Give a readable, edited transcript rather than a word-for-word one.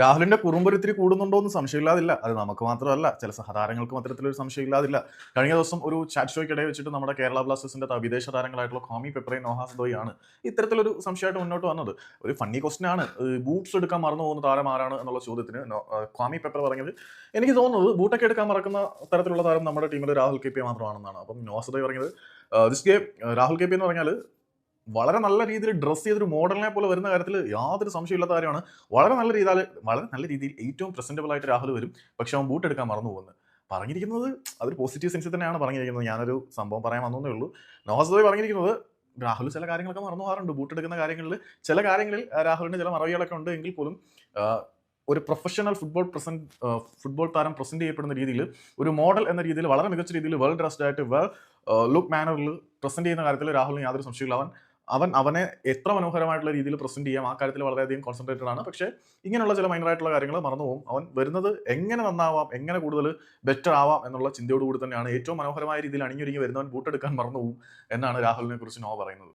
രാഹുലിന്റെ കുറുമ്പൊരു ഇത്തിരി കൂടുന്നുണ്ടോ എന്ന് സംശയമില്ലാതില്ല. അത് നമുക്ക് മാത്രമല്ല, ചില സഹതാരങ്ങൾക്കും അത്തരത്തിലൊരു സംശയമില്ലാതില്ല. കഴിഞ്ഞ ദിവസം ഒരു ചാറ്റ് ഷോയ്ക്കിടെ വെച്ചിട്ട് നമ്മുടെ കേരള ബ്ലാസ്റ്റേഴ്സിന്റെ വിദേശ താരങ്ങളായിട്ടുള്ള കോമി പെപ്പറയും നോഹാസ് ദോയാണ് ഇത്തരത്തിലൊരു സംശയമായിട്ട് മുന്നോട്ട് വന്നത്. ഒരു ഫണ്ണി ക്വസ്റ്റൻ ആണ്. ബൂട്ട്സ് എടുക്കാൻ മറന്നു പോകുന്ന താരം ആരാണ് എന്നുള്ള ചോദ്യത്തിന് കോമി പെപ്പർ പറഞ്ഞത്, എനിക്ക് തോന്നുന്നത് ബൂട്ടൊക്കെ എടുക്കാൻ മറക്കുന്ന തരത്തിലുള്ള താരം നമ്മുടെ ടീമിൽ രാഹുൽ കെ പി മാത്രമാണെന്നാണ്. അപ്പം നോഹാസ് ദോയ് പറഞ്ഞത് this game Rahul K P എന്ന് പറഞ്ഞാൽ വളരെ നല്ല രീതിയിൽ ഡ്രസ് ചെയ്തൊരു മോഡലിനെ പോലെ വരുന്ന കാര്യത്തിൽ യാതൊരു സംശയമില്ലാത്ത കാര്യമാണ്. വളരെ നല്ല രീതിയിൽ ഏറ്റവും പ്രസന്റബിൾ ആയിട്ട് രാഹുൽ വരും. പക്ഷെ അവൻ ബൂട്ട് എടുക്കാൻ മറന്നു പോകുന്നത് പറഞ്ഞിരിക്കുന്നത് അതൊരു പോസിറ്റീവ് സെൻസിൽ തന്നെയാണ് പറഞ്ഞിരിക്കുന്നത്. ഞാനൊരു സംഭവം പറയാൻ വന്നേ ഉള്ളൂ. നോഹസ് പറഞ്ഞിരിക്കുന്നത് രാഹുൽ ചില കാര്യങ്ങളൊക്കെ മറന്നു പോകാറുണ്ട്. ബൂട്ട് എടുക്കുന്ന കാര്യങ്ങളിൽ ചില കാര്യങ്ങളിൽ രാഹുലിന്റെ ചില മറവികളൊക്കെ ഉണ്ട് എങ്കിൽ പോലും ഒരു പ്രൊഫഷണൽ ഫുട്ബോൾ താരം പ്രസന്റ് ചെയ്യപ്പെടുന്ന രീതിയിൽ, ഒരു മോഡൽ എന്ന രീതിയിൽ വളരെ മികച്ച രീതിയിൽ വെൽ ഡ്രസ്ഡ് ആയിട്ട് ലുക്ക് മാനറിൽ പ്രസന്റ് ചെയ്യുന്ന കാര്യത്തിൽ രാഹുലിന് യാതൊരു സംശയമില്ല. അവനെ എത്ര മനോഹരമായിട്ടുള്ള രീതിയിൽ പ്രസന്റ് ചെയ്യാം ആ കാര്യത്തിൽ വളരെയധികം കോൺസെൻട്രേറ്റഡ് ആണ്. പക്ഷേ ഇങ്ങനെയുള്ള ചില മൈനറായിട്ടുള്ള കാര്യങ്ങൾ മറന്നുപോകും. അവൻ വരുന്നത് എങ്ങനെ നന്നാവാം, എങ്ങനെ കൂടുതൽ ബെറ്റർ ആവാം എന്നുള്ള ചിന്തയോടുകൂടി തന്നെയാണ്. ഏറ്റവും മനോഹരമായ രീതിയിൽ അണിഞ്ഞൊരുങ്ങി വരുന്നവൻ ബൂട്ടെടുക്കാൻ മറന്നുപോകും എന്നാണ് രാഹുലിനെ കുറിച്ച് നോ പറയുന്നത്.